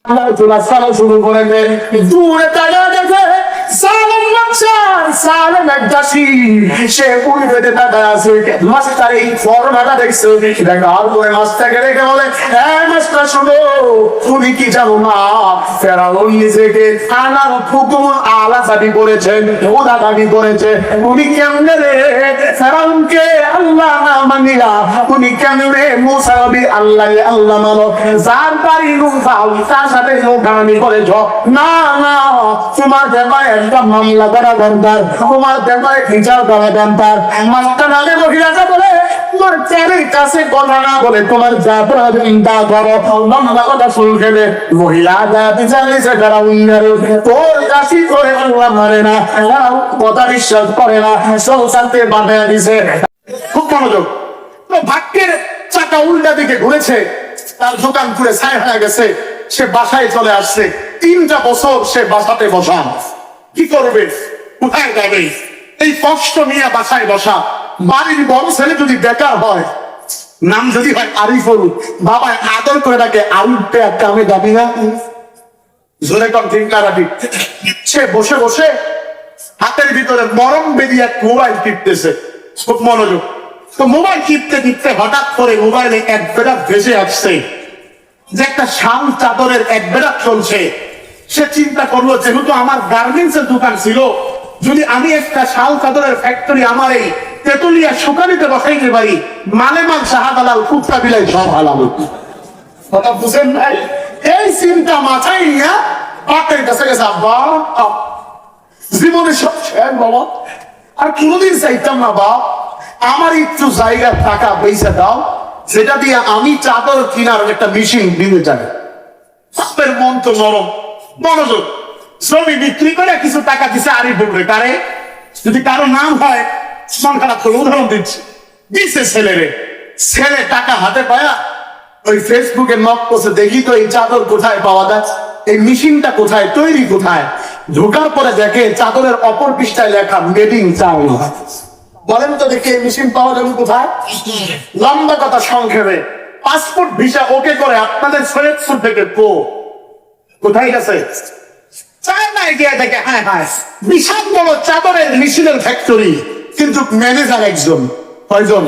আল্লাহ তোলা সালা শুরু করে দে দূরে তাকা দেখে সালাম বাচ্চা সালাম একদাসি সে পুরি বেঁধে তাকা আছে মাসে তার এই ফর্মাটা দেখছে দেখো আর করে মাছটাকে রেখে বলে হ্যাঁ মাছটা শোনো তুমি কি জানো না ফেরাউন নিজেকে আনার হুকুম আলা দাবি করেছেন ওরা দাবি করেছে উনি কেমনে রে ফেরাউনকে আল্লাহ না মানিয়া উনি কেমনে মুসা নবী আল্লাহ আল্লাহ মানো যার বাড়ি রুফাও তার সাথে নোকামি করেছ না না তোমার ব্যাপারে একটা মামলা করা দরকার তোমার ব্যাপারে বিচার করা দরকার মাস্টার আগে মহিলাটা বলে তোমার ছেলের কাছে কথা না বলে তোমার যা প্রয়োজন তা করো মামলা কথা শুরু খেলে মহিলা যা বিচার দিছে তারা উন্নয়ন তোর কাশি করে আল্লাহ মারে না কথা বিশ্বাস করে না সংসারতে বাঁধা দিছে খুব মনোযোগ ভাগ্যের চাকা উল্টা দিকে ঘুরেছে তার দোকান খুলে ছাই হয়ে গেছে সে বাসায় চলে আসছে 3টা বছর সে বাসাতে বসা কি করবে কোথায় যাবে এই কষ্ট নিয়ে বাসায় বসা বাড়ির বড় ছেলে যদি বেকার হয় নাম যদি হয় আরিফুল বাবা আদর করে ডাকে আরিফ একটা আমি দাবি না জোরে কম ঠিক না রাখি সে বসে বসে হাতের ভিতরে মরম বেরিয়ে এক মোবাইল টিপতেছে খুব মনোযোগ তো মোবাইল টিপতে টিপতে হঠাৎ করে মোবাইলে এক বেড়াক ভেসে আসছে যে একটা শাল চাদরের এক বেড়াক চলছে সে চিন্তা করলো যেহেতু আমার গার্মেন্টস এর দোকান ছিল যদি আমি একটা শাল চাদরের ফ্যাক্টরি আমার এই তেতুলিয়া শুকানিতে বসাইতে পারি মালে মাল শাহাদালাল কুত্তা বিলাই সব হালাল কথা বুঝেন নাই এই চিন্তা মাথায় নিয়ে বাপের কাছে গেছে আব্বা জীবনে সব শেষ বাবা আর কোনোদিন চাইতাম না বাপ আমার একটু জায়গা টাকা পয়সা দাও সেটা দিয়ে আমি চাদর কিনার একটা মেশিন দিতে চাই বাপের মন তো নরম মনোযোগ শ্রমিক বিক্রি করে কিছু টাকা দিছে আরি বলবে কারে যদি কারো নাম হয় মন খারাপ করে উদাহরণ দিচ্ছি দিছে ছেলে টাকা হাতে পায়া ওই ফেসবুকে নক করছে দেখি তো এই চাদর কোথায় পাওয়া যায় এই মেশিনটা কোথায় তৈরি কোথায় ঢোকার পরে দেখে চাদরের অপর পৃষ্ঠায় লেখা মেড ইন চায়না বলেন তো দেখে এই মেশিন পাওয়া যাবে কোথায় লম্বা কথা সংক্ষেপে পাসপোর্ট ভিসা ওকে করে আপনাদের সৈয়দপুর থেকে কোথায় গেছে চায়নায় গিয়ে দেখে হ্যাঁ হ্যাঁ বিশাল বড় চাদরের মেশিনের ফ্যাক্টরি কিন্তু ম্যানেজার একজন কয়জন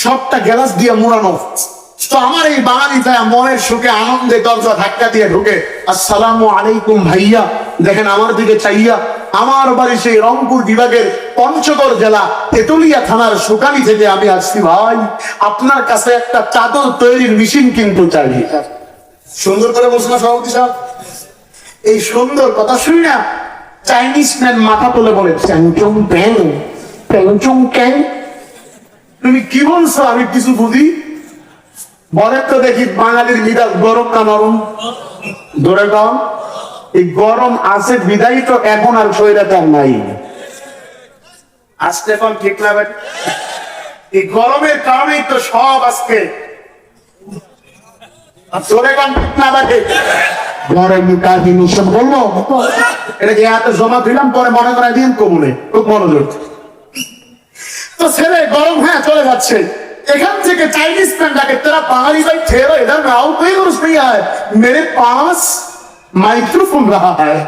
সবটা গ্যালাস দিয়ে মোড়ানো তো আমার এই বাঙালি মনের সুখে আনন্দে দরজা ধাক্কা দিয়ে ঢুকে আসসালামু আলাইকুম ভাইয়া দেখেন আমার দিকে চাইয়া আমার বাড়ি সেই রংপুর বিভাগের পঞ্চগড় জেলা তেতুলিয়া থানার শুকানি থেকে আমি আসছি ভাই আপনার কাছে একটা চাদর তৈরির মেশিন কিন্তু চাই সুন্দর করে বসলাম সভাপতি সাহেব এই সুন্দর কথা শুনি না চাইনিজ ম্যান মাথা তুলে বলে চ্যাংচং প্যাং প্যাংচং ক্যাং তুমি কি বলছো আমি কিছু বুঝি বলে তো দেখি বাঙালির মিজাজ গরম না নরম ধরে কম এই গরম আছে বিদায়ী তো এখন আর স্বৈরাচার নাই আজকে এখন ঠিক না ভাই এই গরমের কারণেই তো সব আজকে ধরে কম ঠিক না ভাই গরম কাহিনী সব বলবো এটা যে হাতে জমা দিলাম পরে মনে করাই দিন কমুনে খুব মনোযোগ তো ছেলে গরম হ্যাঁ চলে যাচ্ছে এখান থেকে চাইনিজ ম্যান ডাকে तेरा बाहरी भाई ठहरो इधर में आओ कोई कुछ नहीं है मेरे पास মাইক্রোফোন রাখা হয়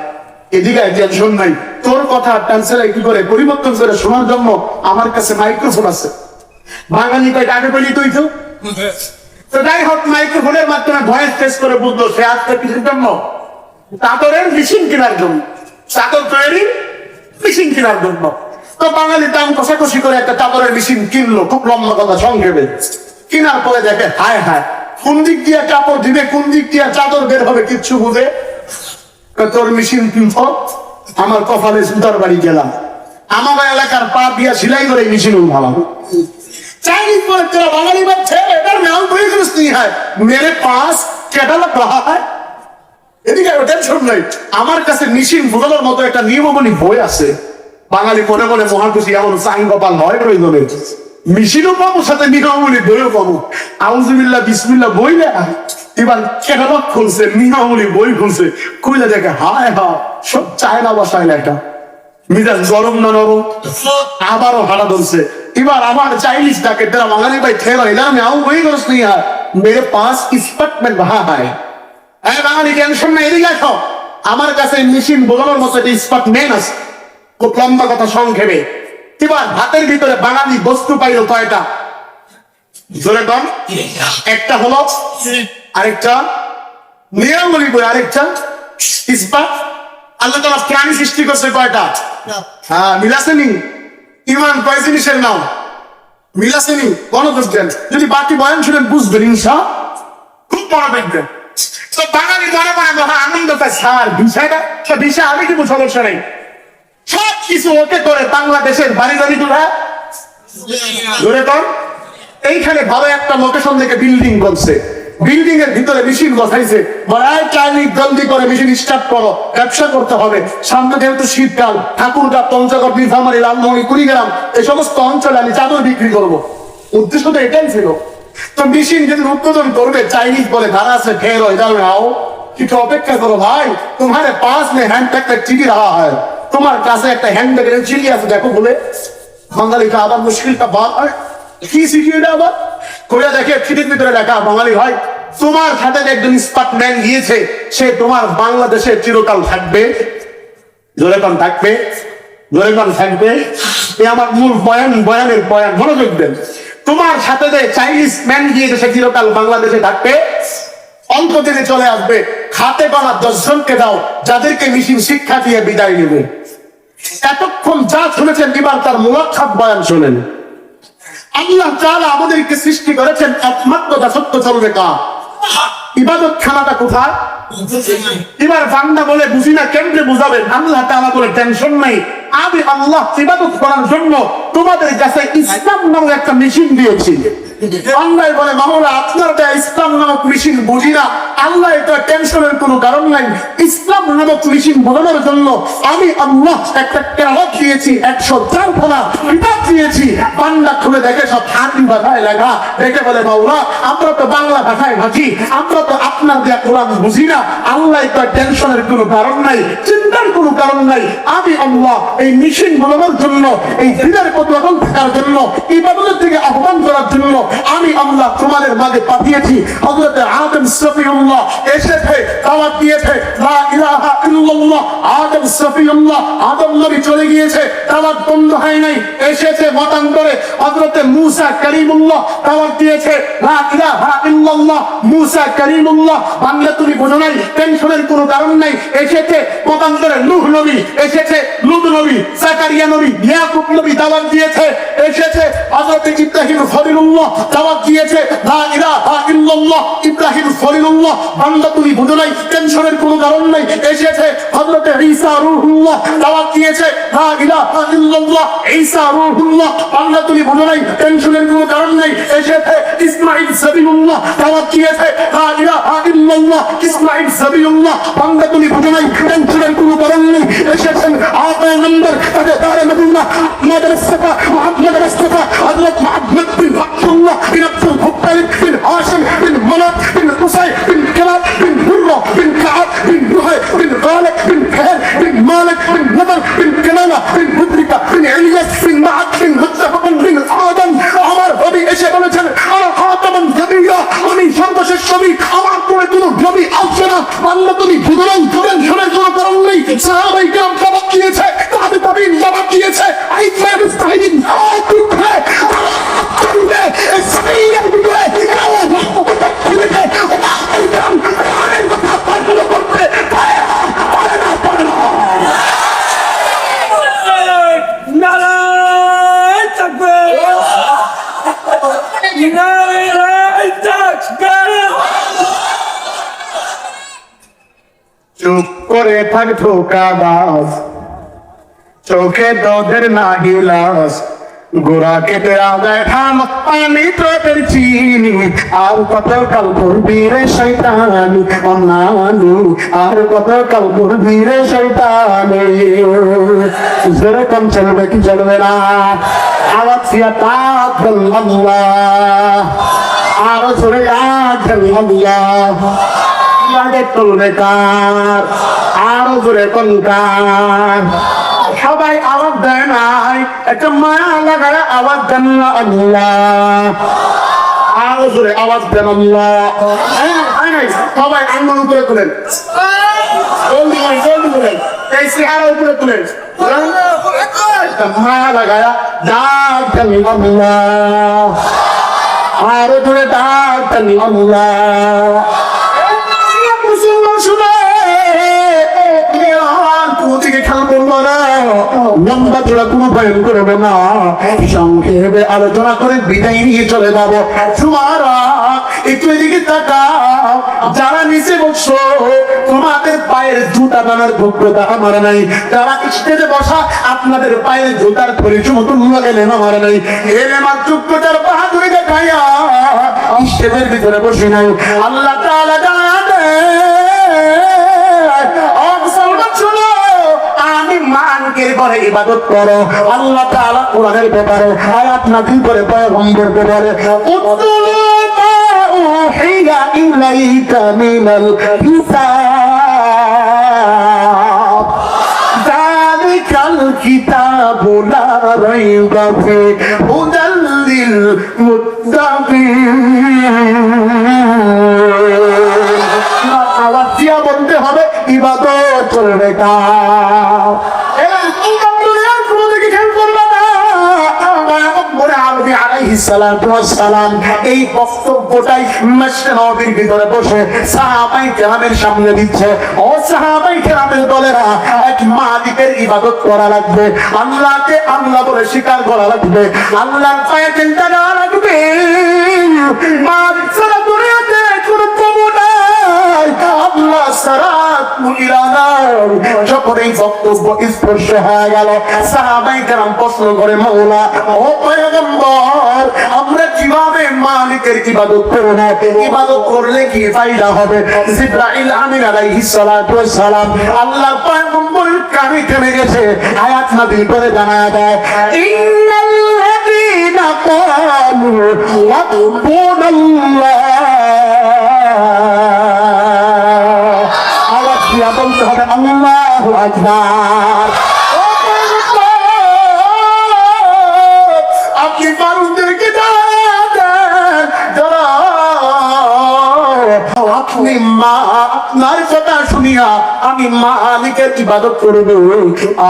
এদিকে টেনশন নাই তোর কথা ট্রান্সলেট কি করে পরিবর্তন করে শোনার জন্য আমার কাছে মাইক্রোফোন আছে বাঙালি কই ডাকে বলি তুই তো যাই হোক মাইক্রোফোনের মাধ্যমে ভয়েস টেস্ট করে বুঝলো সে আজকে কিছুর জন্য চাদরের মেশিন কেনার জন্য চাদর তৈরি মেশিন কেনার জন্য তো বাঙালি দাম কষাকষি করে একটা চাদরের মেশিন কিনলো খুব লম্বা কথা সংক্ষেপে কেনার পরে দেখে হায় হায় কোন দিক দিয়ে কাপড় দিবে কোন দিক দিয়ে চাদর বের হবে কিচ্ছু বুঝে তোর মেশিন কিনছ আমার কপালে সুতার বাড়ি গেলাম আমার এলাকার পা দিয়া সিলাই করে মেশিন উঠালাম চাইনিজ বলে तेरा বাঙালি বাচ্চা এটার নাম বই করছ নি হয় মেরে পাস ক্যাটালগ রাখা হয় এদিকে টেনশন নাই আমার কাছে মেশিন বুঝানোর মতো একটা নিয়মাবলী বই আছে বাঙালি মনে মনে মহাকুশি এমন সাইন কপাল নয় প্রয়োজনে মেশিনও পাবো সাথে নিয়মাবলী বইও পাবো আউযুবিল্লাহ বিসমিল্লাহ বই না এবার ক্যাটালগ খুলছে নিয়মাবলী বই খুলছে কইলে দেখে হায় হায় সব চায়না ভাষায় লেখা মিজাজ গরম না নরম আবারও হারা ধরছে এবার আমার চাইনিজ ডাকে तेरा বাঙালি ভাই ठहरो इधर में आओ वही कुछ नहीं है मेरे पास स्पट में वहां है হ্যাঁ বাঙালি টেনশন না, এদিকে আসো। আমার কাছে মেশিন বোঝানোর মতো একটা ইস্পাত মেন আছে, খুব লম্বা কথা সংক্ষেপে। এবার ভাতের ভিতরে বাঙালি বস্তু পাইল কয়টা? জোরে কম। একটা হলো, আরেকটা নিরাঙ্গুলি বই, আরেকটা ইস্পাত। আল্লাহ তাআলা প্রাণী সৃষ্টি করছে কয়টা? হ্যাঁ, মিলাসেনি। ইমান কয় জিনিসের নাম? মিলাসেনি। মনোযোগ দেন, যদি বাকি বয়ান শুনেন বুঝবেন ইনশাআল্লাহ, খুব মনোযোগ দেন। তো বাঙালি মনে মনে মহা আনন্দ পায়, স্যার ভিসাটা ভিসা আমি কিন্তু সমস্যা নেই, সব কিছু ওকে করে বাংলাদেশের বাড়ি বাড়ি গুলা ধরে কর। এইখানে ভালো একটা লোকেশন থেকে বিল্ডিং করছে, বিল্ডিং এর ভিতরে মেশিন বসাইছে, জলদি করে মেশিন স্টার্ট করো, ব্যবসা করতে হবে। সামনে যেহেতু শীতকাল, ঠাকুরগাঁ, পঞ্চগড়, নীলফামারী, লালমোহনী, কুড়িগ্রাম এই সমস্ত অঞ্চলে আমি চাদর বিক্রি করবো, উদ্দেশ্য তো এটাই ছিল। তো মেশিন যদি উৎপাদন করবে, চাইনিজ বলে ধারা আছে, ফের হয়ে যাও নাও, কিছু অপেক্ষা করো ভাই, তোমার পাস মে হ্যান্ড ব্যাগটা চিঠি রাখা হয়, তোমার কাছে একটা হ্যান্ড ব্যাগের চিঠি আছে দেখো বলে। বাঙালি কা আবার মুশকিলটা বাদ হয়, কি শিখিয়ে দেয় আবার করে দেখে চিঠির ভিতরে লেখা, বাঙালি ভাই তোমার সাথে যে একজন ইস্পাত ম্যান গিয়েছে, সে তোমার বাংলাদেশে চিরকাল থাকবে। জোরে কম থাকবে, জোরে কম থাকবে। এ আমার মূল বয়ানের বয়ান, মনোযোগ দেন। তোমার সাথে যে চাইনিজ ম্যান গিয়েছে, সে চিরকাল বাংলাদেশে থাকবে, অল্প দিনে চলে আসবে। হাতে গোনা 10 জনকে দাও, যাদেরকে মেশিন শিক্ষা দিয়ে বিদায় নেবে। এতক্ষণ যা শুনেছেন, এবার তার মুলাক্কাত বয়ান শুনেন। আল্লাহ তাআলা আমাদেরকে সৃষ্টি করেছেন একমাত্র দাসত্ব চলবে কার? ইবাদত খানাটা কোথায়? এবার বান্দা বলে বুঝি না, কেমনে বুঝাবেন? আল্লাহ তাআলা বলে টেনশন নাই, আমি আল্লাহ ইবাদত করার জন্য তোমাদের কাছে ইসলাম নামক একটা মেশিন দিয়েছি। আল্লাহ বলে মাওলা আপনার দেয়া ইসলাম নামক মেশিন বুঝি না। আল্লাহ এটা টেনশনের কোনো কারণ নাই, ইসলাম নামক মেশিন বোঝানোর জন্য আমি আল্লাহ একটা কেরাত দিয়েছি, 104 খানা কিতাব দিয়েছি। বান্দা খুলে দেখে সব আরবি ভাষায় লেখা, দেখে বলে মাওলা আমরা তো বাংলা ভাষায় ভাষী, আমরা তো আপনার দেয়া কোরআন বুঝি না। আল্লাহ এটা টেনশনের কোনো কারণ নাই, চিন্তার কোনো কারণ নাই। আমি আল্লাহ এই মেশিন বোঝানোর জন্য, এই দিনের প্রতিপালন থাকার জন্য, ইবাদতের থেকে আহ্বান করার জন্য আমি আল্লাহ তোমাদের মাঝে পাঠিয়েছি। হযরত আদম সফিউল্লাহ এসেছে, দাওয়াত দিয়েছে লা ইলাহা ইল্লাল্লাহ। আদম সফিউল্লাহ, আদম নবী চলে গিয়েছে, দাওয়াত বন্ধ হয় নাই, এসেছে মতান্তরে। হযরত মূসা কারীমুল্লাহ দাওয়াত দিয়েছে লা ইলাহা ইল্লাল্লাহ। মূসা কারীমুল্লাহ, বান্দা তুমি বোঝো নাই, টেনশনের কোনো কারণ নাই, এসেছে মতান্তরে। নূহ নবী এসেছে, লূত নবী, জাকারিয়া নবী, ইয়াকুব নবী দাওয়াত দিয়েছে, এসেছে। হযরত ইব্রাহিম খলিলুল্লাহ দাওয়াত দিয়েছে লা ইলাহা ইল্লাল্লাহ। ইব্রাহিম খলিলুল্লাহ, বান্দা তুমি বুঝো নাই, টেনশনের কোনো কারণ নাই, এসেছে। হযরত ঈসা রূহুল্লাহ দাওয়াত দিয়েছে লা ইলাহা ইল্লাল্লাহ। ঈসা রূহুল্লাহ, বান্দা তুমি বুঝো নাই, টেনশনের কোনো কারণ নাই, এসেছে। ইসমাঈল সবিউল্লাহ দাওয়াত দিয়েছে লা ইলাহা ইল্লাল্লাহ। ইসমাঈল সবিউল্লাহ, বান্দা তুমি বুঝো নাই, টেনশনের কোনো কারণ নেই, এসেছেন। আতা নম্বর তারে মদিনা মুহাম্মদ মুস্তাফা, মুহাম্মদ মুস্তাফা হযরত মুহাম্মদ বিন আব্দুল্লাহ বিন আব্দুল মুত্তালিব বিন হাশিম বিন মানাত বিন কুসাই বিন কিলাব বিন মুররা বিন কাআব বিন লুহাই বিন গালিব বিন ফাহর বিন মালিক বিন নদর বিন কিনানা বিন মুদরিকা বিন ইলিয়াস বিন মাআদ বিন মুত্তাফা বিন আদম। আমার নবী এসে বলেছেন আনা খাতামুন নবিয়্যা, আমি সর্বশেষ নবী, আমার পরে কোনো নবী আসবে না। আল্লাহ তুমি বুঝলেন, টেনশনের কোনো কারণ নেই। সাহাবায়ে কেরাম জবাব দিয়েছে, তাবিঈন জবাব দিয়েছে, আইফা মুস্তাহিদিন আতুক হ্যায় চুপ করে থাক ধোঁকাবাজ, চোখে তোদের না গিলাস, গোড়া কেটে আদায় খাম আমি তোদের চিনি। আর কত কাল করবি রে শয়তানি অন্যানি, আর কত কাল করবি রে শয়তানি। যেরকম চলবে কি চলবে না? আওয়াজ দিয়া তাআল্লাহ, আর জোরে আল্লাহ। লাগে চলবে কার, আর জোরে কোন কার? সবাই আওয়াজ দেয় নাই, একটা মায়া লাগায় আওয়াজ দেন আল্লাহ। আরো জোরে আওয়াজ দেন আল্লাহ। সবাই আঙ্গুল উপরে তুলেন, জলদি করেন, জলদি করেন, এই চেহারা উপরে তুলেন, মায়া লাগায়া ডাক জানি আল্লাহ, আরো ধরে ডাক জানি আল্লাহ। মুসলমান শুনে থেকে খেয়াল করবো না, লম্বা চোরা কোনো বয়ান করবে না, সংক্ষেপে আলোচনা করে বিদায় নিয়ে চলে যাবো। তোমারা একটু এদিকে তাকাও, যারা নিচে বসছো তোমাদের পায়ের জুতা টানার যোগ্যতা আমার নাই, যারা স্টেজে বসা আপনাদের পায়ের জুতার ধরে সমতুল্য এলেন আমার নাই, এলেন আর যোগ্যতার বাহাদুরি দেখাইয়া স্টেজের ভিতরে বসে নাই। আল্লাহ তাআলা মানকের পরে ইবাদত করো। আল্লাহ তাআলা কোরআনের ব্যাপারে আয়াত নাযিল করে পয়গম্বর ব্যাপারে উতলু মা উহিয়া ইলাইকা মিনাল কিতাব যালিকাল কিতাবু লা রাইবা ফিহি হুদাল লিল মুত্তাকিন। আওয়াজ দিয়া বলতে হবে, ইবাদত করবে কার? এই বক্তব্যটাই মসজিদে নববীর ভিতরে বসে সাহাবায়ে কেরামের সামনে দিচ্ছে। ও সাহাবায়ে কেরামের দলেরা, এক মালিকের ইবাদত করা লাগবে, আল্লাহকে আল্লাহ বলে স্বীকার করা লাগবে, আল্লাহর পায়ে চিন্তা করা লাগবে। মালিক ছাড়া দুনিয়াতে কোনো প্রভু নাই, আল্লাহ ছাড়া মুনিরা নাই। যখন এই বক্তব্য স্পর্শ হয়ে গেল, সাহাবায়ে কেরাম প্রশ্ন করে, মাওলা ও পয়গম্বর, আমরা কিভাবে মালিকের ইবাদত করব? ইবাদত করলে কি ফায়দা হবে? জিবরাইল আমিন আলাইহিস সালাতু ওয়াস সালাম আল্লাহর পয়গম্বরের কানে থেমে গেছে, আয়াত নাযিল করে জানায়া দেয়, ইন্নাল্লাযীনা ক্বালু রাব্বুনাল্লাহ। আওয়াজ দিয়া বলতে হবে, আল্লাহু আকবার। আপনি মানুষদেরকে আপনি মা আপনার কথা শুনিয়া আমি মালিকের ইবাদত করব,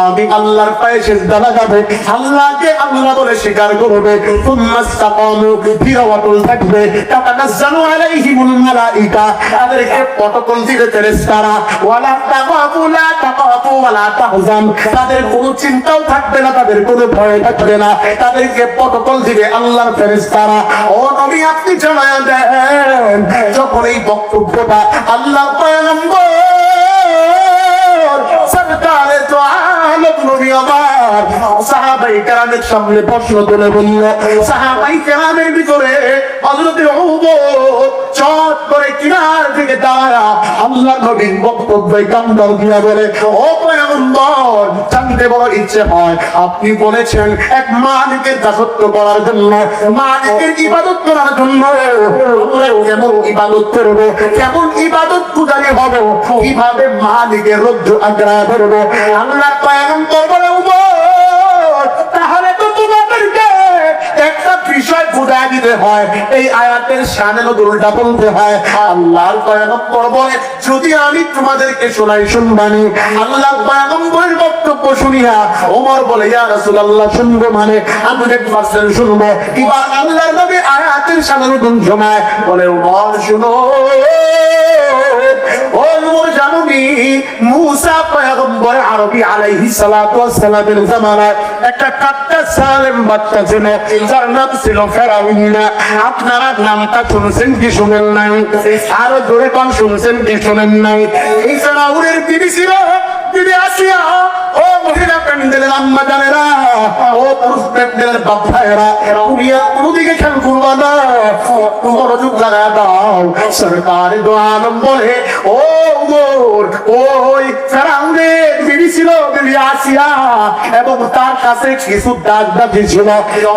আমি আল্লাহর পায়ে সিজদা লাগাবো, আল্লাহকে আল্লাহ বলে স্বীকার করবে। তুমাস্তাকামু ফিরাওয়াতুল থাকবে, তাতানাজ্জালু আলাইহিমুল মালাইকা, তাদেরকে প্রটোকল দিবে ফেরেশতারা, ওয়ালা তাকাফু লা তাকাফু ওয়ালা তাহজান, তাদের কোনো চিন্তাও থাকবে না, তাদের কোনো ভয় থাকবে না, তাদেরকে প্রটোকল দিবে আল্লাহর ফেরেশতারা। ও নবী, আপনি জানায়া দেন, যখন এই বক্তব্যটা আল্লাহ পয়গম্বর সরকারে তো আলম নবী আমার সাহাবায়ে কেরামের সামনে প্রশ্ন তুলে বলল, সাহাবায়ে কেরামের ভিতরে হযরত ওমর চট করে কিনার থেকে দাঁড়া আল্লাহ নবীর বক্তব্যে কান্দল দিয়া বলে, ও পয়গম্বর, জানতে বড় ইচ্ছে হয়, আপনি বলেছেন এক মালিকের দাসত্ব করার জন্য, মালিকের ইবাদত করার জন্য আমরা কেমন ইবাদত করব, কেমন ইবাদত পূজারী হব, কিভাবে মালিকের রজ্জু আগ্রা করব? আল্লাহ পয়গম্বর বলে, ওমর, তাহলে তো তোমাদেরকে একটা বিষয় বুঝাই দিতে হয়, এই আয়াতের শানে নজরুলটা বলতে হয়। আল্লাহর পয়গম্বর বলে, যদি আমি তোমাদেরকে শোনাই শুনবানি? আল্লাহর পয়গম্বরের বক্তব্য শুনিয়া ওমর বলে, ইয়া রাসূলুল্লাহ, শুনবো মানে 100% শুনবো। এবার আল্লাহর নবী আয়াতের শানে নজরুল শোনায়, বলে, ওমর শুনো, ও ওমর, জানুনি মুসা পয়গম্বর আরবি আলাইহিস সালাতু ওয়াস সালামের জামানায় একটা কাট্টা সালেম বাচ্চা ছিল, যার নাম ছিল ফেরাউন। আপনারা নামটা শুনছেন কি শুনেন নাই? আরো জোরে কোন শুনছেন কি শুনেন নাই? এই ফেরাউনের বিবি ছিল বিবি আসিয়া। ও মহিলা প্যান্ডেলের আম্মা জানেরা, ও পুরুষ প্যান্ডেলের বাপ ভাইয়েরা, তুমি কোনদিকে খেয়াল করবা না, মনোযোগ লাগা দাও। সরকার দো আলম বলে, ও ওমর, ওই ফেরাউনের বিবি বিবি ছিল বিবি আসিয়া, এবং তার কাছে কিছু দাসী ছিল।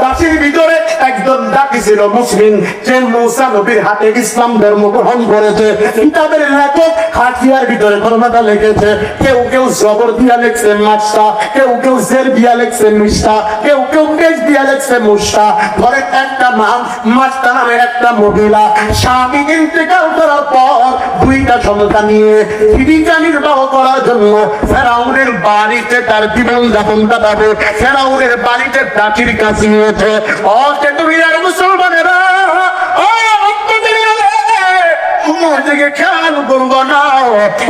দাসীর ভিতরে একজন দাসী ছিল মুসলিম, যে মুসা নবীর হাতে ইসলাম ধর্ম গ্রহণ করেছে। কিতাবের লেখক হাতিয়ার ভিতরে ঘটনাটা লিখেছে। কেউ কেউ জবর দিয়া লিখছে মাসা, কেউ কেউ জের দিয়া লিখছে মিশা, কেউ কেউ পেশ দিয়া লিখছে মুসা। ঘরে একটা নাম মাস্তা নামে একটা মহিলা, স্বামী ইন্তেকাল করার পর দুইটা সন্তান নিয়ে জীবিকা নির্বাহ করার জন্য ফেরাউনের বাড়িতে তার জীবন যাপন কাটাবে। ফেরাউনের বাড়িতে দাসীর কাছে নিয়েছে। অষ্টে তুমি আর মুসলমানেরা দিকে খেয়াল করবো না,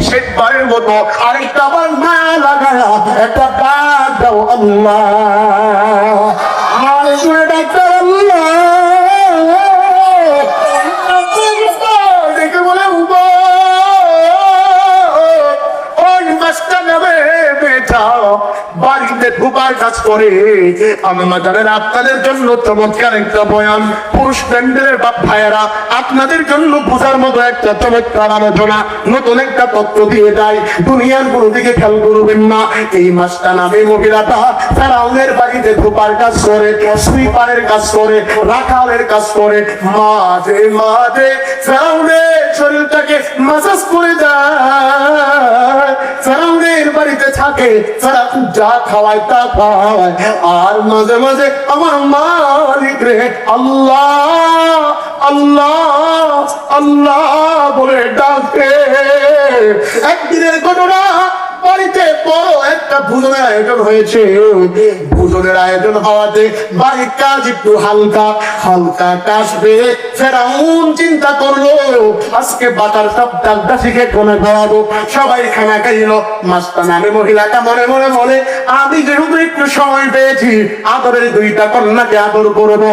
শেষবারের মতো আরেকটা বার মায়া লাগায় একটা ডাক দাও আল্লাহ, আর শুনে ডাক্তার আল্লাহ দেখে বলে ওই মাস্টার নেবে বেটা বাড়িতে ঢুকার কাজ করে। আমি মাজারের আপনাদের জন্য চমৎকার একটা বয়ান, পুরুষ প্যান্ডেলের বাপ ভাইয়েরা আপনাদের জন্য বোঝার মতো একটা চমৎকার আলোচনা, নতুন একটা তত্ত্ব দিয়ে যায়। দুনিয়ার কোনো দিকে খেয়াল করবেন না। এই মাসটা নামে মহিলাটা ফেরাউনের বাড়িতে ঢুকার কাজ করে, সুইপারের কাজ করে, রাখালের কাজ করে। মাঝে মাঝে ফেরাউনের শরীরটাকে মাসাজ করে যায়। ফেরাউনের বাড়িতে থাকে, ফেরাউন যা খাওয়ায় তা খাওয়ায়। আর মাঝে মাঝে আমার মালিক রে আল্লাহ আল্লাহ আল্লাহ বলে ডাকে। একদিনের ঘটনা, বাড়িতে বড় একটা ভোজনের আয়োজন হয়েছে। ভোজনের আয়োজন হওয়াতে বাড়ির কাজ একটু হালকা হালকা কাশবে। ফেরাউন চিন্তা করলো আজকে বাটার সব ডাকটা শিখে কোনে খাওয়াবো। সবাই খানা খাইল। মাস্টার নামে মহিলাটা মনে মনে বলে, আমি যেহেতু একটু সময় পেয়েছি আদরের দুইটা কন্যাকে আদর করবো।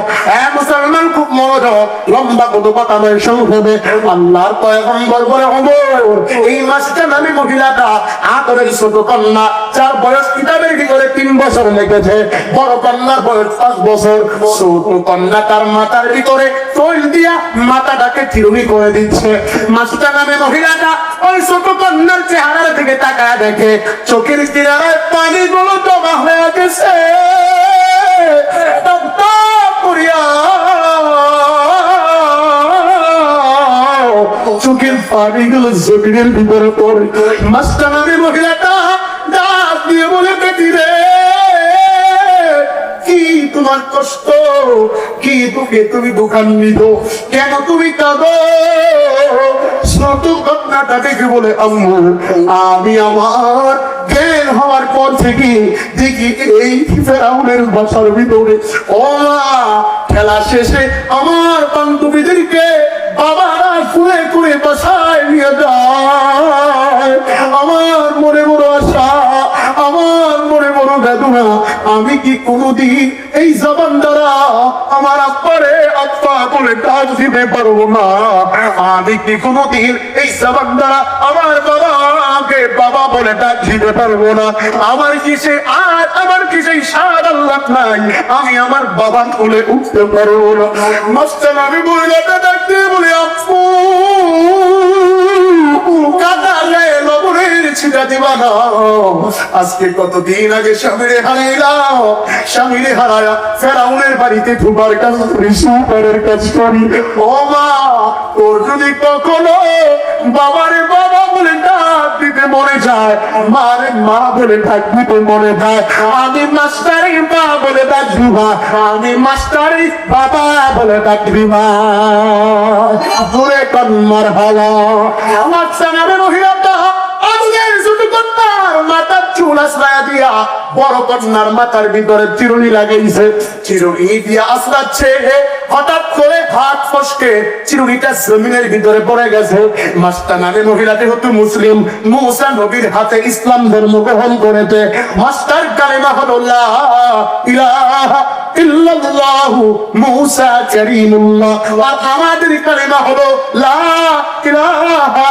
মুসলমান খুব মনোযোগ, লম্বা কোনো কথা নয়, সংক্ষেপে আল্লাহর পয়গম্বর বলে ওমর, এই মাস্টার নামে মহিলাটা আদরের ছোট কন্যা, যার বয়স কিতাবের ভিতরে 3 বছর লেগেছে, বড় কন্যার বয়স 5 বছর। ছোট কন্যা তার মাথার ভিতরে তৈল দিয়া মাথাটাকে চিরুনি করে দিচ্ছে। মাস্টার নামে মহিলাটা ওই ছোট কন্যার চেহারার দিকে তাকায় দেখে চোখের কিনারায় পানিগুলো জমা হয়ে গেছে। চোখের পানিগুলো জমিনের ভিতরে পড়ে। মাস্টার নামে মহিলাটা ডাক দিয়ে বলে, বেটি রে কি তোমার কষ্ট, কি তোকে তুমি দোকান্বিত, কেন তুমি কাঁদো? ছোট ঘটনাটা দেখে বলে, আম্মু আমি আমার জ্ঞান হওয়ার পর থেকে দেখি এই ফেরাউনের বাসার ভিতরে ও খেলা শেষে আমার বান্ধবীদেরকে বাবারা কুড়ে কুড়ে বাসায় নিয়ে যায়। আমার মনে বড় আশা, আমার মনে বড় বেদনা, আমি কি কোনদিন এই জবান দ্বারা আমার আব্বারে আব্বা বলে ডাক দিতে পারবো না? আমি কি কোনদিন এই জবান দ্বারা আমার বাবাকে বাবা বলে ডাক দিতে পারবো না? আমার কি সে আর আমার কি সেই স্বাদ আল্লাহ নাই? আমি আমার বাবা বলে উঠতে পারবো না। মাস্টার আমি মহিলাটা ডাক দিয়ে বলি, আপু কাদালে লবণের ছিটা দিবা না। আজকে কতদিন আগে স্বামীরে হারাইলাম, স্বামীরে হারায়া ফেরাউনের বাড়িতে ঢুকার কাজ করি, সুপারের কাজ করি। ও মা, তোর যদি কখনো বাবারে বাবা বলে ডাক দিতে মনে যায়, মারে মা বলে ডাক দিতে মনে যায়, আমি মাস্টারি মা বলে ডাক দিবা, আমি মাস্টারি বাবা বলে ডাক দিবা। দূরে কন্মার ভালো আমার সামনে রহিয়াটা আজকের ছোট কন্যার মাথার চুল আসলায় দিয়া বড় কন্যার মাথার ভিতরে চিরুনি লাগাইছে। চিরুনি দিয়া আসলাচ্ছে, হঠাৎ করে হাত ফসকে চিরুনিটা জমিনের ভিতরে পড়ে গেছে। মাস্টার নামে মহিলাটি হতো মুসলিম, মুসা নবীর হাতে ইসলাম ধর্ম গ্রহণ করেছে। মাস্টার কালেমা হলো লা ইলাহা ইল্লাল্লাহু মুসা কারীমুল্লাহ। আর আমাদের কালেমা হলো লা ইলাহা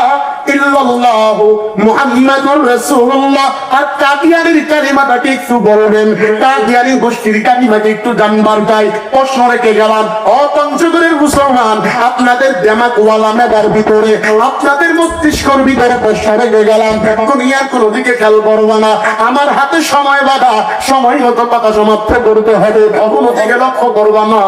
ইল্লাল্লাহ মুহাম্মাদুর রাসূলুল্লাহ। আর কাদিয়ানির কালিমাটাকে একটু বলবেন, কাদিয়ানি গোষ্ঠীর কালিমাকে একটু জানবার চাই। প্রশ্ন রেখে গেলাম, ও পঞ্চগড়ের মুসলমান, আপনাদের দেমাক ওয়ালা মেধার ভিতরে, আপনাদের মস্তিষ্কর ভিতরে প্রশ্ন রেখে গেলাম, দুনিয়ার কোনো দিকে খেয়াল করবো না। আমার হাতে সময় বাধা, সময় মতো কথা সমাপ্ত করতে হবে, কোনো দিকে লক্ষ্য করবো না।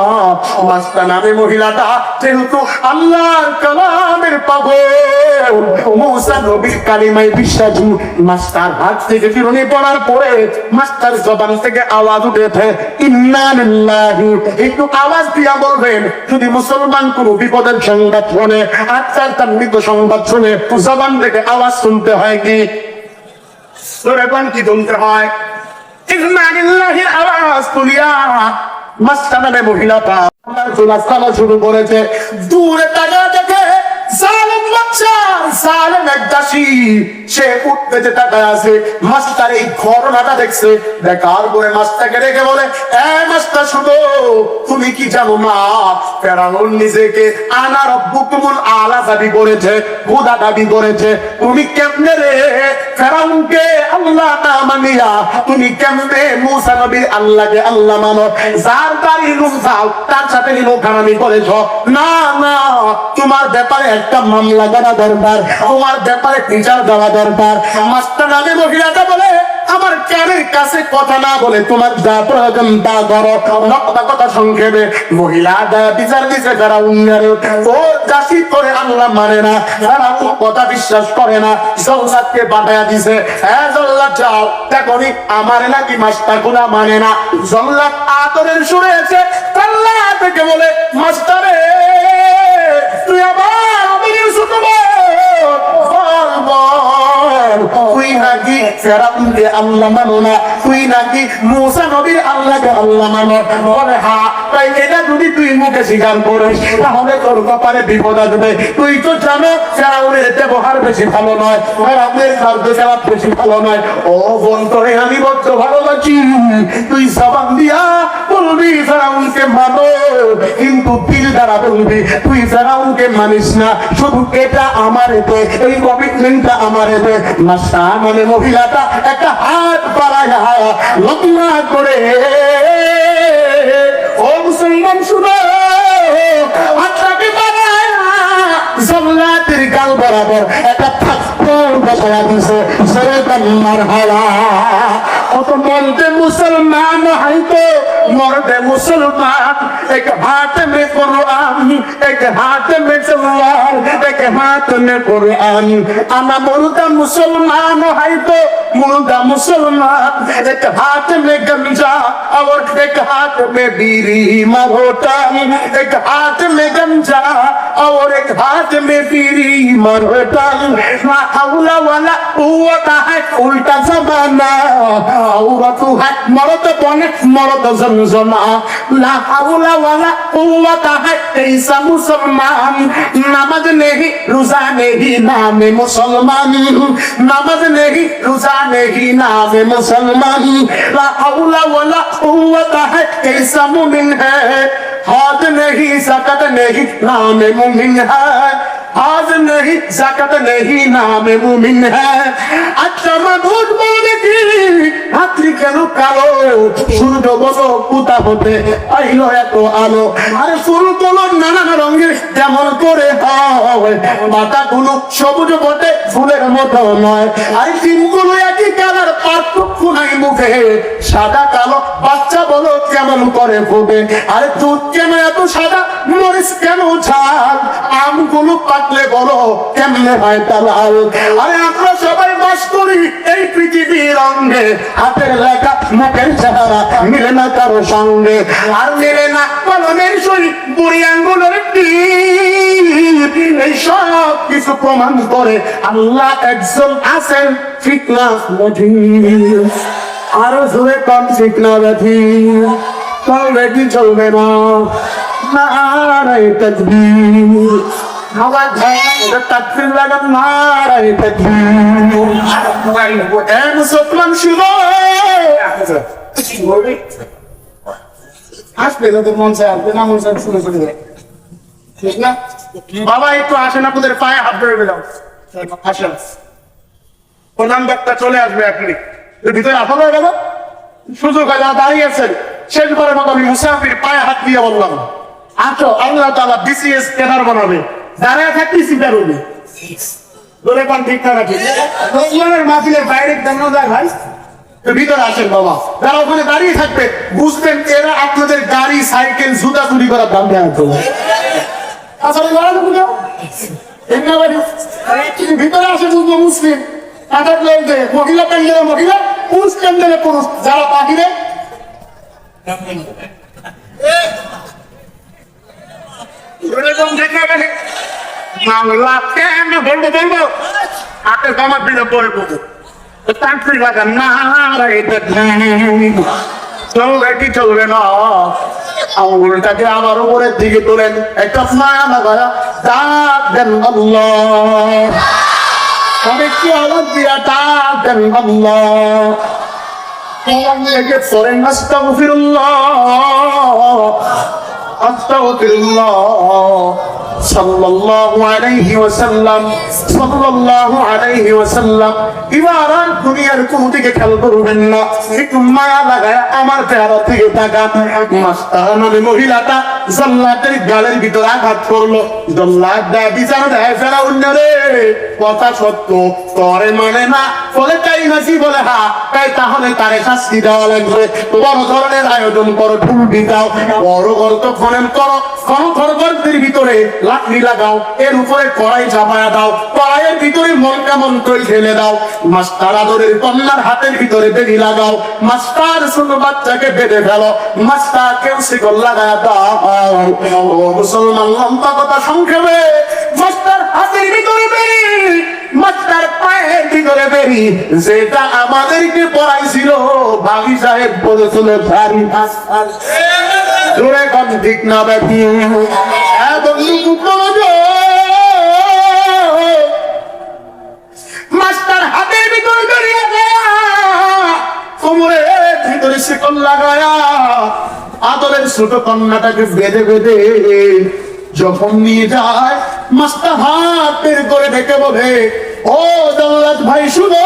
মাস্টার নামে মহিলাটা যেহেতু আল্লাহর কালামের পাগল, মুসা নবীর কালিমায় বিশ্বাসী, মাস্টার হাত থেকে ফিরনি পড়ার পরে মাস্টার জবান থেকে আওয়াজ উঠেছে ইন্না লিল্লাহি। একটু আওয়াজ দিয়া বলবেন, যদি মুসলমান কোন বিপদের সংবাদ শুনে, আজকাল তার মৃত সংবাদ শুনে জবান থেকে আওয়াজ শুনতে হয় কি কি শুনতে হয়? ইন্না লিল্লাহির আওয়াজ তুলিয়া মাস্টার নামে মহিলাটা শুরু করেছে। দূরে তাকা দেখে জালেম বাচ্চা, জালেম এক দাসী, সে উঠতে তাকায় আছে। মাস্টার এই ঘটনাটা দেখছে, দেখার পরে মাস্টারকে রেখে বলে, এ মাস্টার শুনো, তুমি কি জানো না ফেরাউন নিজেকে আনা রব্বুকুমুল আলা দাবি করেছে, খোদা দাবি করেছে। তুমি কেমনে রে ফেরাউনকে আল্লাহ না মানিয়া তুমি কেমনে মুসা নবীর আল্লাহকে আল্লাহ মানো? যার বাড়ি লোক যাও তার সাথে লোকামি করেছ। না না, তোমার ব্যাপারে একটা মামলা করা দরকার, তোমার ব্যাপারে বিচার দেওয়া দরকার। মাস্টার নামে মহিলাটা বলে, আমার কানের কাছে কথা না বলে তোমার যা প্রয়োজন তা করো। কথা সংক্ষেপে মহিলা বিচার দিছে, যারা উন্নয়ন ও চাষি করে আল্লাহ মানে না, যারা কথা বিশ্বাস করে না, জল্লাদকে পাঠাইয়া দিছে। হ্যাঁ জল্লাদ যাও দেখনি, আমার নাকি মাস্টার গুলা মানে না। জল্লাদ আতরের সুরে এসে আল্লাহ থেকে বলে, মাস্টারে তুই আবার তুই নাকি ফেরাউনকে আল্লাহ মানো না, তুই নাকি মুসা নবীর আল্লাহকে আল্লাহ মানো। বলে হ্যাঁ, তাই এটা যদি তুই মুখে স্বীকার করিস তাহলে তোর কপালে বিপদ আসবে। তুই তো জানো ফেরাউনের ব্যবহার বেশি ভালো নয়, ফেরাউনের খাদ্য খারাপ বেশি ভালো নয়। ও বোন, তোরে আমি বড্ড ভালোবাসি, তুই জবান দিয়া বলবি ফেরাউনকে মানো, কিন্তু দিল দ্বারা বলবি তুই ফেরাউনকে মানিস না। শুধু এটা আমার এতে, এই কমিটমেন্টটা আমার এতে। মাস্টার মানে মহিলাটা একটা হাত বাড়ায় লগ্না করে, ও মুসলমান শুনো, হাতটাকে বাড়ায় জল্লাদের গাল বরাবর একটা থাপ্পড় বসায়া দিছে। মারহাবা। অত মরদে মুসলমান হয়তো মরদে মুসলমান, এক হাত মে কুরআন, এক হাত মে তলোয়ার, এক হাত মে কুরআন। আনা মুর্দা মুসলমান হয়তো মুর্দা মুসলমান, এক হাত মে গমজা और एक हाथ में बीड़ी मरोटा, एक हाथ में गमजा और एक हाथ में बीड़ी मरोटा। ना हौला वाला कुव्वता है उल्टा जमाना, औरत है मर्द बने मर्द जमजमा। ना हौला वाला कुव्वता है ऐसा मुसलमान, नमाज नहीं रोजा नहीं नामे मुसलमान, नमाज नहीं रोजा नहीं नामे मुसलमान। ला हौला वाला कुव्वता है कैसा मुमिन है, हाथ नहीं सकत नहीं नामे मुमिन है, हाथ नहीं सकत नहीं नामे मुमिन है। अच्छा मैं झूठ बोले की রাত্রি কেন কালো, সূর্য বলো কোথা হতে আইলো এত আলো। আরে ফুল গুলো নানান রঙের যেমন করে হয়, পাতাগুলো সবুজ বটে ফুলের মতো নয়। আর ডিমগুলো একই কালার, পার্থক্য নাই মুখে, সাদা কালো বাচ্চা বলো কেমন করে ফোটে। আরে দুধ কেন এত সাদা, মরিচ কেন ঝাল, আমগুলো পাকলে বলো কেমনে হয় তা লাল। আরে আমরা সবাই বাস করি এই পৃথিবীর অঙ্গে, হাতের লেখা মুখের চেহারা মিলে না কারো সঙ্গে, আর মিলে না কলমের সই বুড়ি আঙ্গুলের টিপ। এই সব কিছু প্রমাণ করে আল্লাহ একজন আছেন, ঠিক না বেঠি? আরো জোরে কম, ঠিক না বেঠি? তবে কি চলবে না? নারায়ে তাকবীর, আওয়াজ হয় এটা তাকবীর লাগান, নারায়ে তাকবীর। এ মুসলমান শুনো, আসবে তোদের মন চায়, আসবে না মন চায় শুনে চলে যায়, ঠিক না? বাবা একটু আসেন, আপনাদের পায়ে হাত ধরে পেলাম, আসেন, প্রধান বক্তা চলে আসবে আপনি ভিতরে আসা হয়ে গেল সুযোগ আল্লাহ দাঁড়িয়েছেন। শেষবারের মতো আমি মুসাফির পায়ে হাত দিয়ে বললাম, আসো, আল্লাহ তাআলা বিসিএস ক্যাডার বানাবে, দাঁড়িয়ে থাকতে চিন্তা করবে। ধরে পান ঠিক না রাখি মাহফিলের বাইরে কেন যায় ভাই? ভিতরে আসেন বাবা, যারা ওখানে দাঁড়িয়ে থাকবে বুঝবেন এরা আপনাদের গাড়ি সাইকেল জুতা চুরি করার দাম দেওয়া হতো। আসলে ভিতরে আসে বুঝবো মুসলিম, মহিলা প্যান্ডেলে মহিলা, পুরুষ প্যান্ডেলে পুরুষ, যারা বাহিরে বলবো হাতে জমা দিলে পরে বলবো তান্ত্রিক লাগা না চলবে কি চলবে না। আঙুলটাকে আমার উপরের দিকে তোলেন, একটা মায়া লাগায়া ডাক দেন আল্লাহ, অনেকটি আলাদ দিয়া ডাক দেন আল্লাহ। পড়েন আস্তাগফিরুল্লাহ আস্তাগফিরুল্লাহ সাল্লাল্লাহু আলাইহি ওয়াসাল্লাম সাল্লাল্লাহু আলাইহি ওয়াসাল্লাম। এবার আর দুনিয়ার কোন দিকে খেয়াল করবেন না, একটু মায়া লাগায় আমার চেহারা থেকে তাকান। মাস্তানার মহিলাটা জল্লাদের গালের ভিতর আঘাত করলো, জল্লাদ দেয় বিচার দেয় ফেরাউন রে, কথা সত্য করে মানে না, বলে তাই নাকি, বলে হা তাই, তাহলে তারে শাস্তি দেওয়া লাগবে। বড় ধরনের আয়োজন করো, ঢুল দিতাও, বড় গর্ত খনন করো, ঘরদের ভিতরে লাকড়ি লাগাও, এর উপরে কড়াই চাপায়া দাও, কড়াইয়ের ভিতরে মনকা মন্ত্রই ঢেলে দাও, মাস্টার আদরের কন্যার হাতের ভিতরে বেরি লাগাও, মাস্টার ছোট বাচ্চাকে বেঁধে ফেলো, মাস্টার কেউ শিকল লাগায়া দাও। ও মুসলমান, লম্বা কথা সংক্ষেপে, মাস্টার হাতের ভিতরে বেরি, মাস্টার পায়ের ভিতরে বেরি, যেটা আমাদেরকে পড়াইছিল ভাবি সাহেব বলেছিল ভারী মাস্টার। জোরে কম ঠিক না ব্যাপী মাস্টার হাতের ভিতরে বেরিয়ে কোমরের ভিতরে শিকল লাগায়া আদরের ছোট কন্যাটাকে বেঁধে বেঁধে যখন নিয়ে যায়, মাস্টার হাত বের করে ডেকে বলে, ও জল্লাদ ভাই শুনো,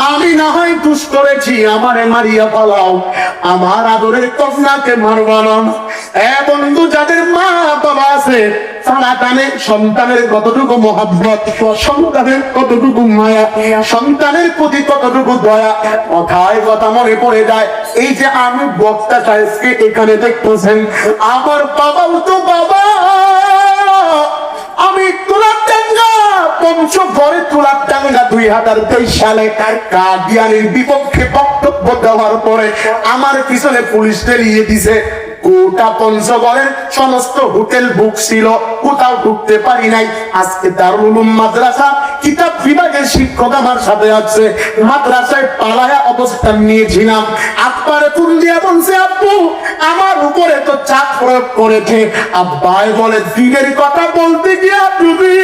আমি না হয় দুষ করেছি, আমারে মারিয়া পালাও, আমার আদরের কন্যাকে মারবা না। বন্ধু, যাদের মা বাবা আছে তারা জানে সন্তানের কতটুকু মহব্বত, সন্তানের কতটুকু মায়া, সন্তানের প্রতি কতটুকু দয়া। কথায় কথা মনে পড়ে যায়, এই যে আমি বক্তা সাহেবকে এখানে দেখতেছেন, আমার বাবাও তো বাবা, আমি তুলারডাঙ্গা পঞ্চগড়ে তুলারডাঙ্গা 2023 সালে কাদিয়ানির বিপক্ষে বক্তব্য দেওয়ার পরে আমার পিছনে পুলিশ টেলিয়ে দিছে। গোটা পঞ্চগড়ের সমস্ত হোটেল বুক ছিল, কোথাও ঢুকতে পারি নাই। আজকে দারুল উলুম মাদ্রাসা কিতাব বিভাগের শিক্ষক আমার সাথে আছে, মাদ্রাসায় পালায়া অবস্থান নিয়েছিলাম। আব্বারে ফোন দিয়া বলছে, আব্বু আমার উপরে তো চাপ প্রয়োগ করেছে। আব্বাই বলে, দিনের কথা বলতে গিয়ে তুমি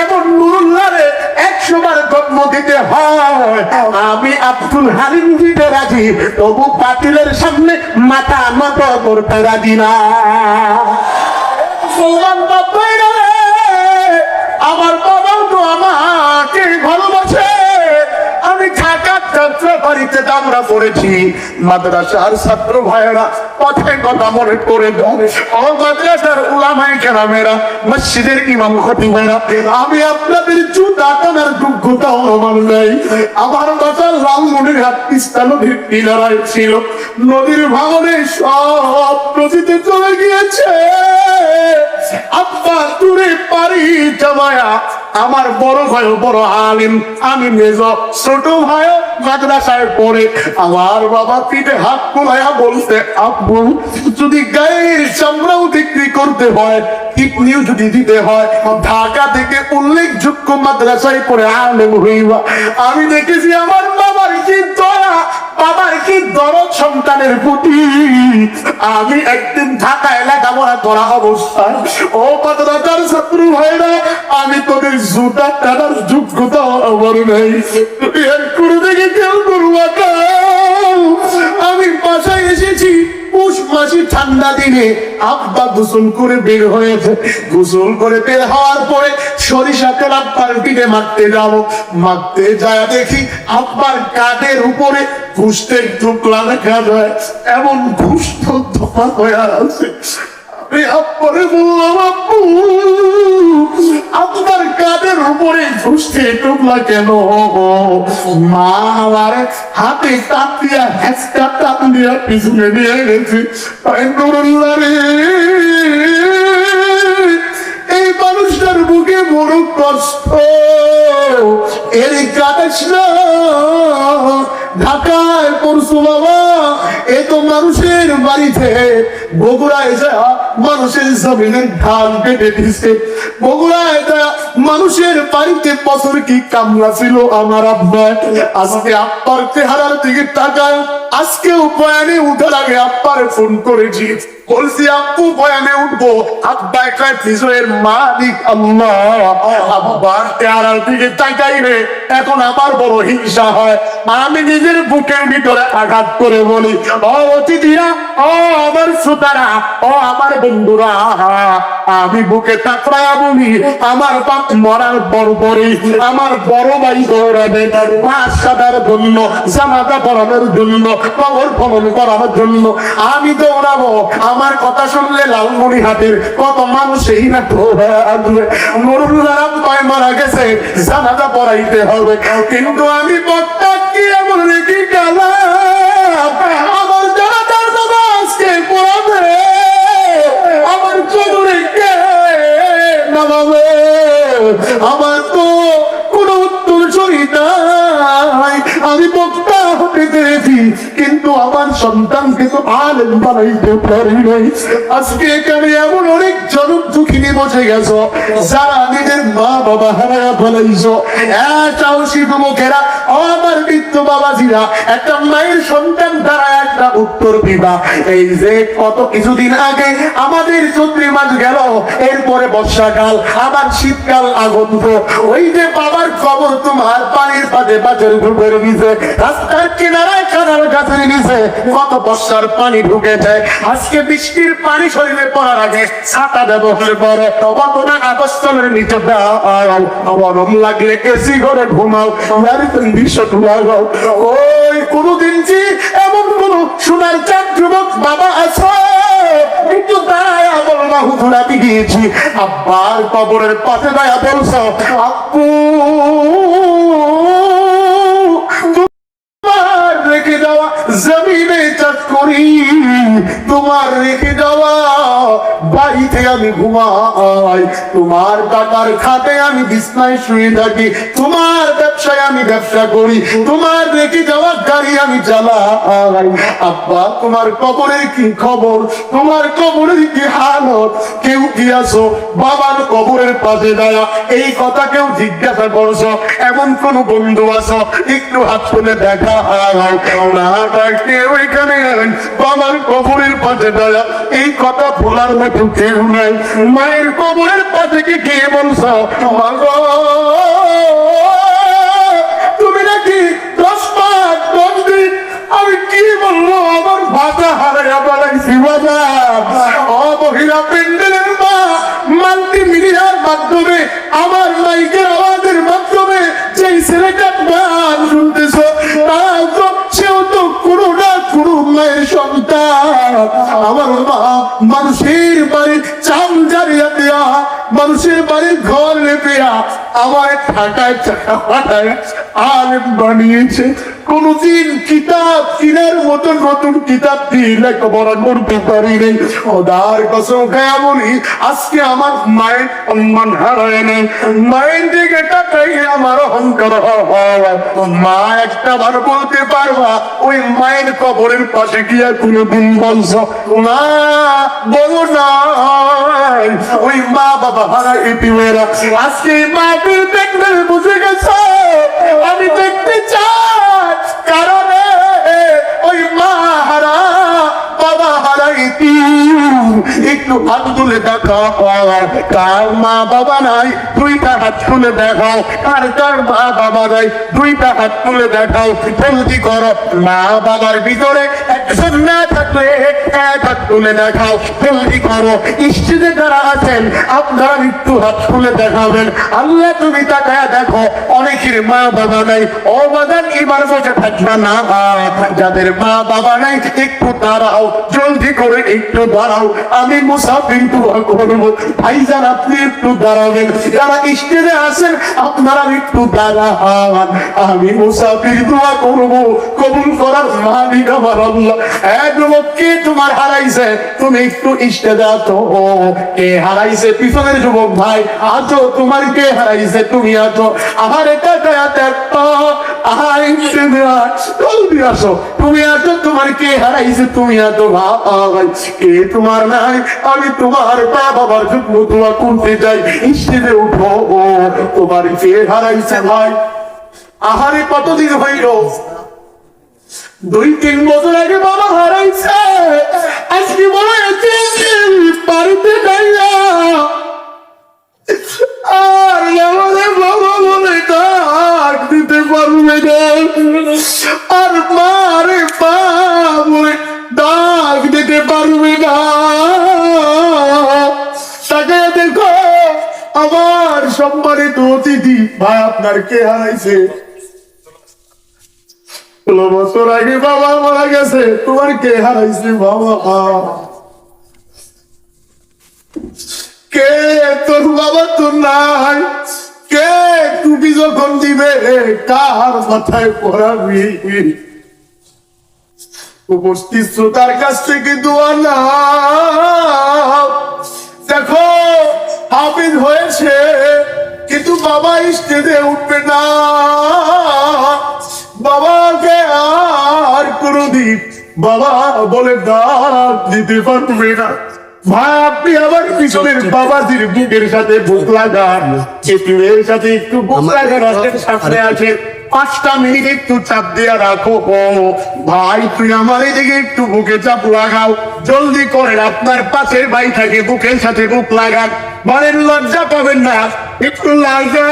এমন নুরুল্লাহরে 100 বার জন্ম দিতে হয়, আমি আব্দুল হালিম দিতে রাজি, তবু বাতিলের সামনে মাথা নত করতে রাজি না। আমার বাবাও তো আমাকে ভালোবাসে, আমি ঢাকার ছাত্র বাড়িতে আমরা পড়েছি, মাদ্রাসার ছাত্র ভাইয়েরা কথায় কথা মনে করে দাও, মাদ্রাসার উলামায়ে কেরামেরা, মসজিদের ইমাম খতিবেরা, আমি আপনাদের জুতা টানার যোগ্যতাও আমার নাই। আমার বাসা লালমনিরহাট তিস্তা নদীর কিনারায় ছিল, নদীর ভাঙনে সব নদীতে চলে গিয়েছে। আব্বা দূরে পারি জমায়া, আমার বড় ভাই বড় আলিম, আমি মেজ, ছোট ভাই মাদ্রাসায় পড়ে। আমার বাবা পিঠে হাত পোলায়া বলতে, আব্বু যদি গায়ের চামড়াও বিক্রি করতে হয়, কিডনিও যদি দিতে হয়, ঢাকা থেকে উল্লেখযোগ্য মাদ্রাসায় পড়ে আলেম হইবা। আমি দেখেছি আমার বাবার কি দয়া, বাবার কি দরদ সন্তানের প্রতি। আমি একদিন ঢাকায় লেখাপড়া করা অবস্থায়, ও মাদ্রাসার ছাত্র ভাইরা, আমি তোদের জুতা টানার যোগ্যতা আমার নেই, করে দেখে কেউ করবা। আমি বাসায় এসেছি, পুষ মাসি ঠান্ডা দিনে আব্বা গোসল করে বের হয়েছে। গোসল করে বের হওয়ার পরে সরিষা তেল আব্বার পিঠে মারতে যাবো। মারতে যায় দেখি আব্বার কাঠের উপরে ঘুষতে টুকলা দেখা যায়, এমন ঘুষ তো ধোয়া হয়ে আছে। আমি আব্বারে বললাম, আব্বু আপনার কাঁধের উপরে ঘুষতে টুকলা কেন? মা আমার হাতে টান দিয়া হ্যাঁচকা টান দিয়া পিছনে নিয়ে গেছে। এই মানুষটার বুকে বড় কষ্ট, এর কাটাস না ঢাকায় পড়ছো বাবা, এ তো মানুষের বাড়িতে বগুড়ায় যা মানুষের জমিনের ধান কেটে দিচ্ছে। বগুড়ায় যা মানুষের বাড়িতে বছর কি কামলা ছিল আমার আব্বা। আজকে আব্বার চেহারার দিকে তাকায়, আজকেও বয়ানে উঠার আগে আব্বারে ফোন করেছি, বলছি আব্বু বয়ানে উঠবো। আব্বা একটা বিজয়ের মালিক আল্লাহ। আব্বার চেহারার দিকে তাকাই রে, এখন আমার বড় হিংসা হয়। আমি নিজের বুকের ভিতরে আঘাত করে বলি, ও অতিথিরা, ও আমার শ্রোতারা, ও আমার বন্ধুরা, আমি বুকে তাকড়ায়া বলি, আমার বাপ মরার পরপরই আমার বড় ভাই দৌড়াবে মাছ কাটার জন্য, জামাতা পরানোর জন্য, কবর খনন করার জন্য। আমি দৌড়াবো। আমার কথা শুনলে লালমনিরহাটের কত মানুষ এই না দৌড়াবে। নুরুল্লাহ আব্বাই মারা গেছে, জানাজা পড়াইতে হবে, কিন্তু আমি বক্তা কি এমন রেখে গেলাম, আমার জানাজার বাবা আজকে পড়াবে, আমার কবরে কে নামাবে? আমার তো কোনো উত্তর সরি নাই। আমি বক্তা হতে চেয়েছি, কিন্তু আমার সন্তানকে তো আলেম বানাইতে পারি নাই। আজকে এখানে এমন অনেক জনক দুঃখিনী বসে গেছো, যারা নিজের মা বাবা হারায়া ফেলাইছো। সাহসী যুবকেরা, আমার বৃদ্ধ বাবাজিরা, একটা মায়ের সন্তান দ্বারা একটা উত্তর দিবা। এই যে কত কিছুদিন আগে আমাদের চৈত্র মাস গেল, এরপরে বর্ষাকাল, আবার শীতকাল আগন্ত। ওই যে বাবার খবর তোমার পানির পাশে পাশের ঘুরের নিচে, রাস্তার কিনারায় কানার গাছের নিচে কত বর্ষার পানি ঢুকে যায়। আজকে বৃষ্টির পানি শরীরে পড়ার আগে ছাতা ব্যবহার করে, কত না আবস্তনের নিচে গরম লাগলে এসি করে ঘুমাও, ওই কোনদিন যে এমন কোন সোনার চাঁদ যুবক বাবা আছে একটু দাঁড়ায় বল না, হুজুর আমি গিয়েছি আব্বার কবরের পাশে দাঁড়া বলছ, আব্বু তোমার রেখে যাওয়া জমিনে চাষ করি, তোমার রেখে যাওয়া বাড়িতে আমি ঘুমাই, তোমার টাকার খাতে আমি বিছনায় শুয়ে থাকি, তোমার ব্যবসায় আমি ব্যবসা করি, তোমার রেখে যাওয়া গাড়ি আমি চালাই। আব্বা তোমার কবরের কি খবর? তোমার কবরের কি হালত? কেউ কি আছো বাবার কবরের পাশে দাঁড়া এই কথা কেউ জিজ্ঞাসা করছো? এমন কোন বন্ধু আছো একটু হাত তুলে দেখা না থাকতে ওইখানে বাবার কবরের পাশে দাঁড়া এই কথা ভোলার মতো কেউ নাই। মায়ের কবরের পাশে কি কে বলছো তুমি নাকি 10 মাস 10 দিন? আমি কি বলবো, আমার ভাষা হারাইয়া বাড়াইছি বাজার। মহিলা প্যান্ডেলের মা মাল্টি মিডিয়ার মাধ্যমে আমার মাইকের আওয়াজের মাধ্যমে যে ছেলেটার গান শুনতেছ, তারাও তো সেও তো কোনো না কোনো মায়ের সন্তান। আমার মা মানুষের বাড়ির চাল জারিয়া দেয়া, মানুষের বাড়ির ঘর রেপিয়া আমার ঢাকায় টাকা পাঠায় আলেম বানিয়েছে। কোনদিন কিতাব কিনার মতন নতুন কিতাব দিয়ে লেখাপড়া করতে পারি নাই। ওদার কসম খায়া বলি, আজকে আমার মায়ের সম্মান হারায় নেই। মায়ের দিকে টাকাই আমার অহংকার হয়। মা একটা বার বলতে পারবা ওই মায়ের কবরের পাশে গিয়া কোনদিন বলছো না? বলো না। ওই মা বাবা হারা ইতিমেরা আজকে মাটির দেখলে বুঝে গেছে আমি দেখতে চাই, কারণ ওই মা হারা বাবা হারা ইতিম একটু হাত তুলে দেখাও। কার মা বাবা নাই দুইটা হাত তুলে দেখাও। কার কার মা বাবা নাই দুইটা হাত তুলে দেখাও। জলদি করো, মা বাবার ভিতরে একজন না থাকলে এক হাত তুলে দেখাও। জলদি করো, স্টেজে যারা আছেন আপনারা একটু হাত তুলে দেখাবেন। আল্লাহ তুমি তাকায়া দেখো, অনেকের মা বাবা নাই। ও বাদান এবার বসে থাকবে না, যাদের মা বাবা নাই একটু দাঁড়াও, জলদি করে একটু দাঁড়াও। আমি মুসাফির দোয়া করব, ভাইজান আপনি একটু দাঁড়াবেন। যারা স্টেজে আছেন আপনারা একটু দাঁড়ান। আমি মুসাফির দোয়া করব, কবুল করার মালিক আমার আল্লাহ। এক যুবক, কে তোমার হারাইছে? তুমি একটু স্টেজে আছো। কে হারাইছে? পিছনের যুবক ভাই আছো, তোমার কে হারাইছে? তুমি আছো। আমার এটা দেখো, জলদি আসো, তুমি আছো, তোমার কে হারাইছে? তুমি আছো ভাই, কে তোমার নাই? আমি তোমার মা বাবার জন্য দোয়া করতে যাই, স্টেজে উঠো। তোমার কে হারাইছে ভাই? আহারে কতদিন হইল? 2-3 বছর আগে বাবা হারাইছে। আজকে বলা বাড়িতে যাইয়া আর আমাদের বাবা বলে ডাক দিতে পারবে না, আর মারে পা বলে ডাক দিতে পারবে না। তাকে দেখো আমার সম্মানিত অতিথি ভাই, আপনার কে হারাইছে? 16 বছর আগে বাবা মারা গেছে, তোমার কে হারাইছে বাবা? কে তোর বাবা তো নাই? কে টুপি যখন দিবে কার মাথায় পড়াবি? উপস্থিত শ্রোতার কাছ থেকে দোয়া নাও। দেখো হাফিজ হয়েছে কিন্তু বাবা স্টেজে উঠবে না, বাবাকে আর কোনদিন বাবা বলে ডাক দিতে পারবে না। ভাই আপনি আবার পিছনের বাবাজির বুকের সাথে বুক লাগান, এর সাথে একটু বুক লাগান, সামনে আছে 5টা মিনিট একটু চাপ দিয়ে রাখো। ভাই তুই আমার এদিকে একটু বুকে চাপ লাগাও, জলদি করেন। আপনার পাশের ভাই থাকে, বুকের সাথে বুক লাগান, মানে লজ্জা পাবেন না, একটু লাগাও।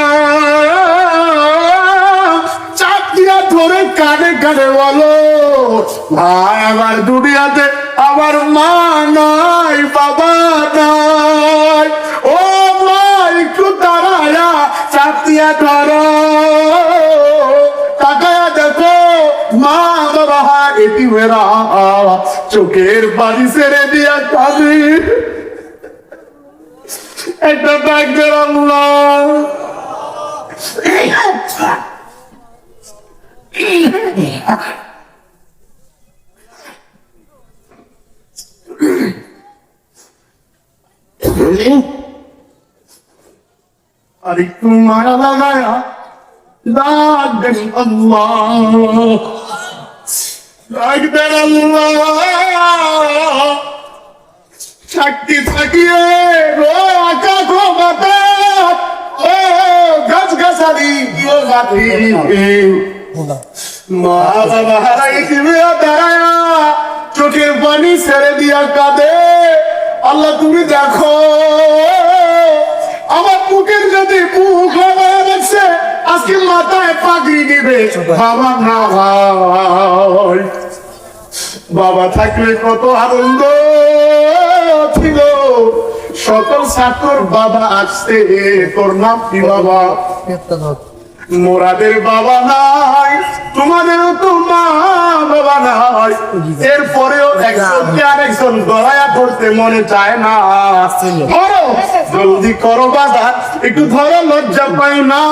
চাপ দিয়া ধরে কানে কানে বলো, ভাই আমার দুনিয়াতে আমার মা নাই, বাবা নাই। ও মা একটু দাঁড়ায়া চাপ দিয়া ধরো, তাকায়া দেখো মা বাবা এটি মেরা চোখের বাড়ি ছেড়ে দিয়া কাঁদে। একটা ডাক্তার আল্লাহ আর একটু মায়া লাগায়া ডাক দেন আল্লাহ, ডাক দেন আল্লাহ। শক্তি থাকিয়ে আকা ঘুমাতে ও গাছ গাছালি গাছি, মা বাবা হারাই দিবে দাঁড়ায়া চোখের পানি ছেড়ে দিয়া কাঁদে। আল্লাহ তুমি দেখো আমার বুকের যদি বুক লাগায় রাখছে, আজকে মাথায় পাগড়ি দিবে বাবা না ভাই। বাবা থাকলে কত আনন্দ ছিল, সকল ছাত্র বাবা আসছে, তোর নাম কি বাবা? মোরাদের বাবা নাই, তোমাদেরও তো মা বাবা নাই, এরপরেও একজনকে আরেকজন দয়া করতে মনে চায় না। ধরো জলদি করো বাবা, একটু ধরো, লজ্জা পাই না।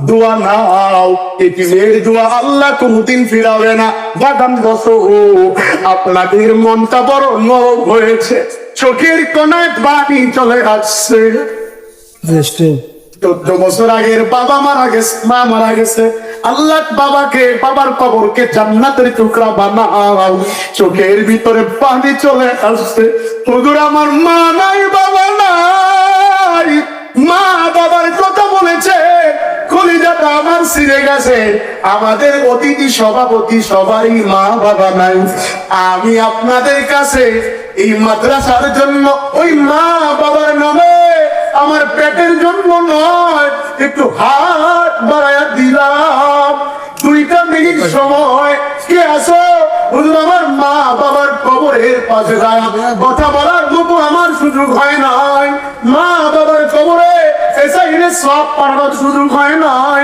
দোয়া নাও, এর দোয়া আল্লাহ কোনদিন ফিরাবে না। বাদাম বসো, আপনাদের মনটা বড় নরম হয়েছে, চোখের কোনায় পানি চলে আসছে। 14 বছর আগের বাবা মারা গেছে, মা মারা গেছে। আল্লাহ বাবাকে, বাবার কবরকে জান্নাতের টুকরা বানাও। চোখের ভিতরে পানি চলে আসছে। হুজুর আমার মা নাই, বাবা নাই, মা বাবার কথা বলেছে, কলিজাটা আমার ছিঁড়ে গেছে। আমাদের অতিথি সভাপতি সবারই মা বাবা নাই। আমি আপনাদের কাছে এই মাদ্রাসার জন্য ওই মা বাবার নামে আমার পেটের জন্য নয়, একটু হাত বাড়ায়া দিলাম। 2 মিনিট সময় কে আসো? হুজুর আমার মা বাবার কবরের পাশে দাঁড়ায় কথা বলার মতো আমার সুযোগ হয় নাই। মা বাবার কবরে এসে সব পাড়ার সুযোগ হয় নাই।